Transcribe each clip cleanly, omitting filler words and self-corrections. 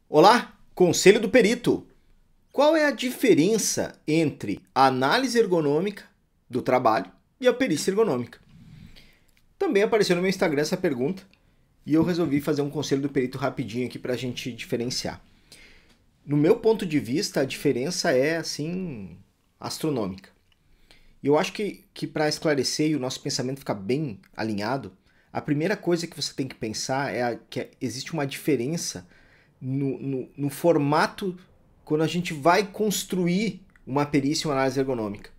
Olá, conselho do perito. Qual é a diferença entre a análise ergonômica do trabalho e a perícia ergonômica? Também apareceu no meu Instagram essa pergunta e eu resolvi fazer um conselho do perito rapidinho aqui para a gente diferenciar. No meu ponto de vista, a diferença é assim astronômica. E eu acho que para esclarecer e o nosso pensamento ficar bem alinhado, a primeira coisa que você tem que pensar é que existe uma diferença no formato quando a gente vai construir uma perícia e uma análise ergonômica.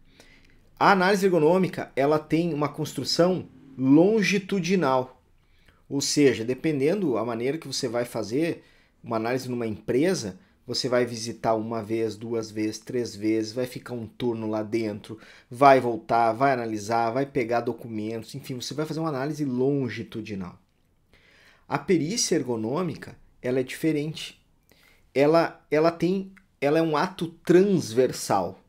A análise ergonômica ela tem uma construção longitudinal, ou seja, dependendo da maneira que você vai fazer uma análise numa empresa, você vai visitar uma vez, duas vezes, três vezes, vai ficar um turno lá dentro, vai voltar, vai analisar, vai pegar documentos, enfim, você vai fazer uma análise longitudinal. A perícia ergonômica ela é diferente. Ela é um ato transversal.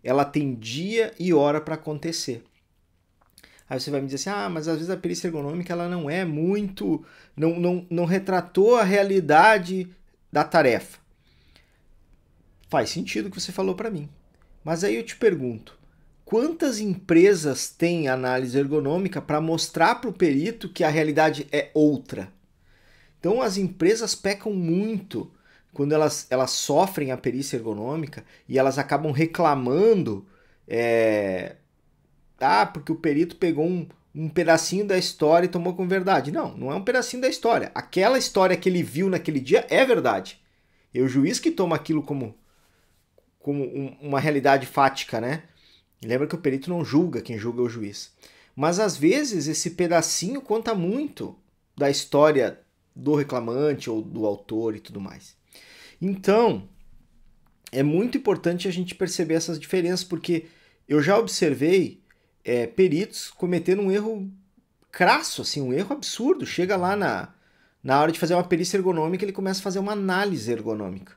Ela tem dia e hora para acontecer. Aí você vai me dizer assim, mas às vezes a perícia ergonômica ela não é muito, não retratou a realidade da tarefa. Faz sentido o que você falou para mim. Mas aí eu te pergunto, quantas empresas têm análise ergonômica para mostrar para o perito que a realidade é outra? Então as empresas pecam muito quando elas sofrem a perícia ergonômica e elas acabam reclamando, porque o perito pegou um pedacinho da história e tomou como verdade. Não, não é um pedacinho da história. Aquela história que ele viu naquele dia é verdade. É o juiz que toma aquilo como uma realidade fática, né? Lembra que o perito não julga, quem julga é o juiz. Mas às vezes esse pedacinho conta muito da história do reclamante ou do autor e tudo mais. Então, é muito importante a gente perceber essas diferenças, porque eu já observei peritos cometendo um erro crasso, assim, um erro absurdo. Chega lá na hora de fazer uma perícia ergonômica, ele começa a fazer uma análise ergonômica.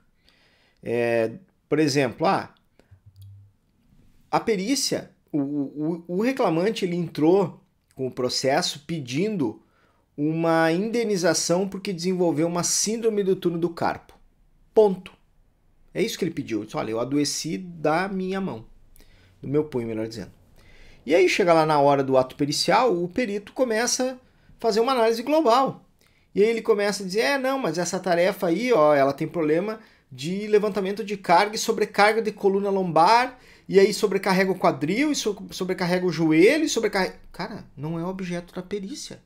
Por exemplo, a perícia, o reclamante ele entrou com o processo pedindo uma indenização porque desenvolveu uma síndrome do túnel do carpo. Ponto. É isso que ele pediu. Ele disse, olha, eu adoeci da minha mão. Do meu punho, melhor dizendo. E aí chega lá na hora do ato pericial, o perito começa a fazer uma análise global. E aí ele começa a dizer, não, mas essa tarefa aí, ela tem problema de levantamento de carga e sobrecarga de coluna lombar, e aí sobrecarrega o quadril, e sobrecarrega o joelho, e sobrecarrega... Cara, não é objeto da perícia.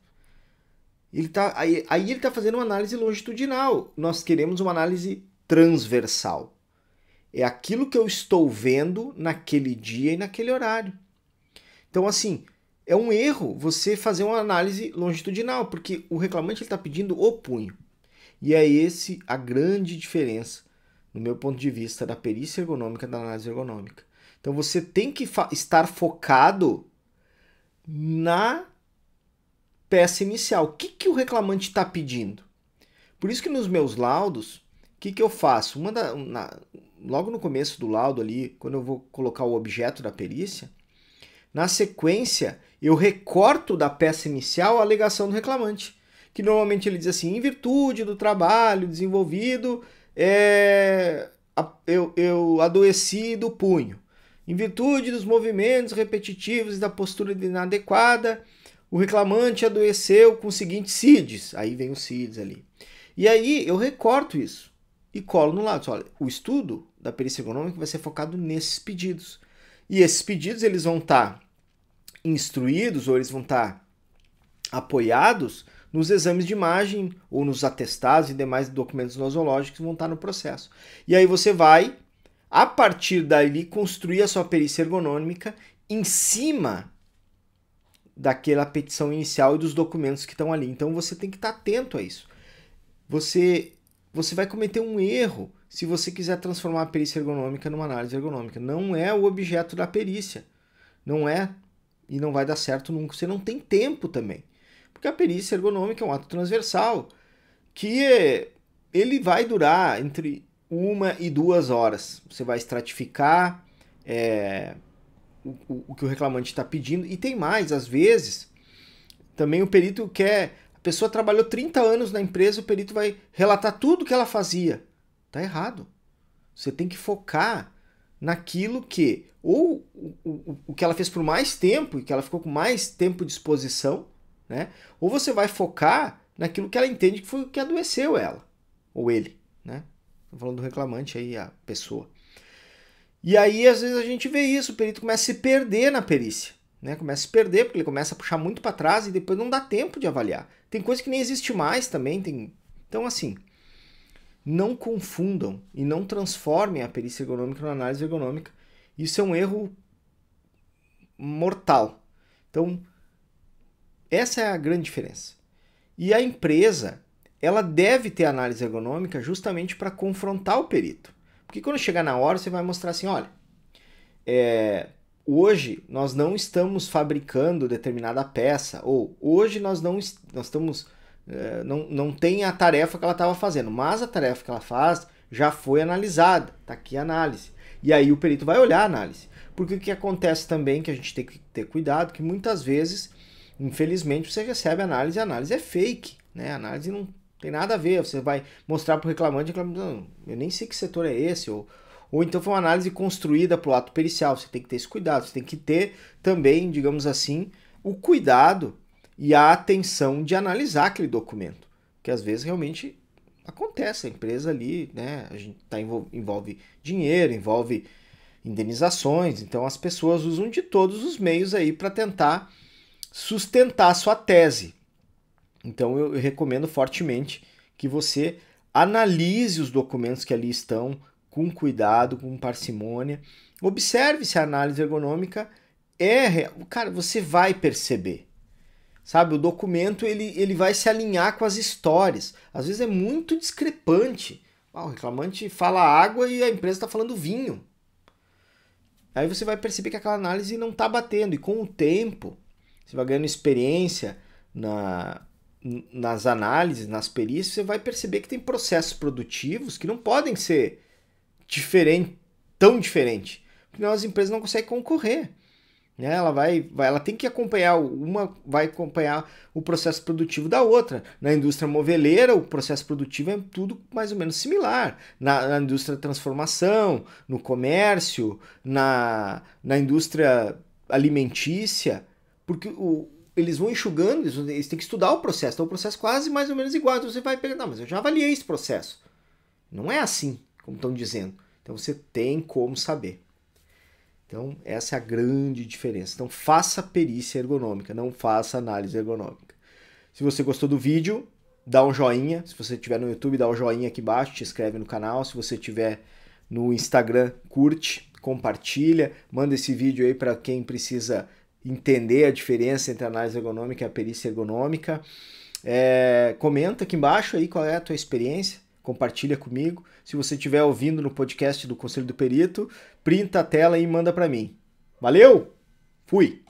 Aí ele está fazendo uma análise longitudinal. Nós queremos uma análise transversal. É aquilo que eu estou vendo naquele dia e naquele horário. Então, assim, é um erro você fazer uma análise longitudinal, porque o reclamante está pedindo o punho. E é esse a grande diferença, no meu ponto de vista, da perícia ergonômica e da análise ergonômica. Então, você tem que estar focado na peça inicial. O que o reclamante está pedindo? Por isso que nos meus laudos, o que eu faço? Logo no começo do laudo ali, quando eu vou colocar o objeto da perícia, na sequência eu recorto da peça inicial a alegação do reclamante, que normalmente ele diz assim, em virtude do trabalho desenvolvido, eu adoeci do punho. Em virtude dos movimentos repetitivos e da postura inadequada, o reclamante adoeceu com os seguintes CIDs. Aí vem os CIDs ali. E aí eu recorto isso e colo no lado. Olha, o estudo da perícia ergonômica vai ser focado nesses pedidos. E esses pedidos eles vão estar instruídos ou eles vão estar apoiados nos exames de imagem ou nos atestados e demais documentos nosológicos que vão estar no processo. E aí você vai, a partir dali, construir a sua perícia ergonômica em cima daquela petição inicial e dos documentos que estão ali. Então você tem que estar atento a isso. Você vai cometer um erro se você quiser transformar a perícia ergonômica numa análise ergonômica. Não é o objeto da perícia. Não é e não vai dar certo nunca. Você não tem tempo também. Porque a perícia ergonômica é um ato transversal que ele vai durar entre 1 e 2 horas. Você vai estratificar o que o reclamante está pedindo. E tem mais, às vezes, também o perito quer pessoa trabalhou 30 anos na empresa, o perito vai relatar tudo que ela fazia. Tá errado. Você tem que focar naquilo que, ou o que ela fez por mais tempo e que ela ficou com mais tempo de exposição, né? Ou você vai focar naquilo que ela entende que foi o que adoeceu ela, ou ele, né? Tô falando do reclamante aí, a pessoa. E aí, às vezes, a gente vê isso, o perito começa a se perder na perícia, né? Começa a se perder, porque ele começa a puxar muito para trás e depois não dá tempo de avaliar. Tem coisa que nem existe mais também. Então, assim, não confundam e não transformem a perícia ergonômica na análise ergonômica. Isso é um erro mortal. Então, essa é a grande diferença. E a empresa, ela deve ter análise ergonômica justamente para confrontar o perito. Porque quando chegar na hora, você vai mostrar assim, olha, hoje nós não estamos fabricando determinada peça, ou hoje nós estamos, não tem a tarefa que ela estava fazendo, mas a tarefa que ela faz já foi analisada, está aqui a análise. E aí o perito vai olhar a análise. Porque o que acontece também, que a gente tem que ter cuidado, que muitas vezes, infelizmente, você recebe a análise e a análise é fake, né? A análise não tem nada a ver, você vai mostrar para o reclamante, não, eu nem sei que setor é esse, ou então foi uma análise construída para o ato pericial. Você tem que ter esse cuidado, você tem que ter também, digamos assim, o cuidado e a atenção de analisar aquele documento, que às vezes realmente acontece, a empresa ali, né, a gente envolve dinheiro, envolve indenizações, então as pessoas usam de todos os meios aí para tentar sustentar a sua tese. Então eu recomendo fortemente que você analise os documentos que ali estão com cuidado, com parcimônia. Observe se a análise ergonômica é real. Cara, você vai perceber. Sabe, o documento ele vai se alinhar com as histórias. Às vezes é muito discrepante. O reclamante fala água e a empresa está falando vinho. Aí você vai perceber que aquela análise não está batendo. E com o tempo, você vai ganhando experiência nas análises, nas perícias, você vai perceber que tem processos produtivos que não podem ser tão diferente, porque as empresas não conseguem concorrer, né? Ela tem que acompanhar, uma vai acompanhar o processo produtivo da outra. Na indústria moveleira, o processo produtivo é tudo mais ou menos similar. Na indústria da transformação, no comércio, na indústria alimentícia, porque eles vão enxugando, eles têm que estudar o processo, então o processo é quase mais ou menos igual. Então você vai pegar, não, mas eu já avaliei esse processo. Não é assim, como estão dizendo. Então você tem como saber. Então essa é a grande diferença. Então faça perícia ergonômica, não faça análise ergonômica. Se você gostou do vídeo, dá um joinha. Se você estiver no YouTube, dá um joinha aqui embaixo, te inscreve no canal. Se você estiver no Instagram, curte, compartilha, manda esse vídeo aí para quem precisa entender a diferença entre a análise ergonômica e a perícia ergonômica. Comenta aqui embaixo aí qual é a tua experiência. Compartilha comigo. Se você estiver ouvindo no podcast do Conselho do Perito, printa a tela e manda para mim. Valeu? Fui!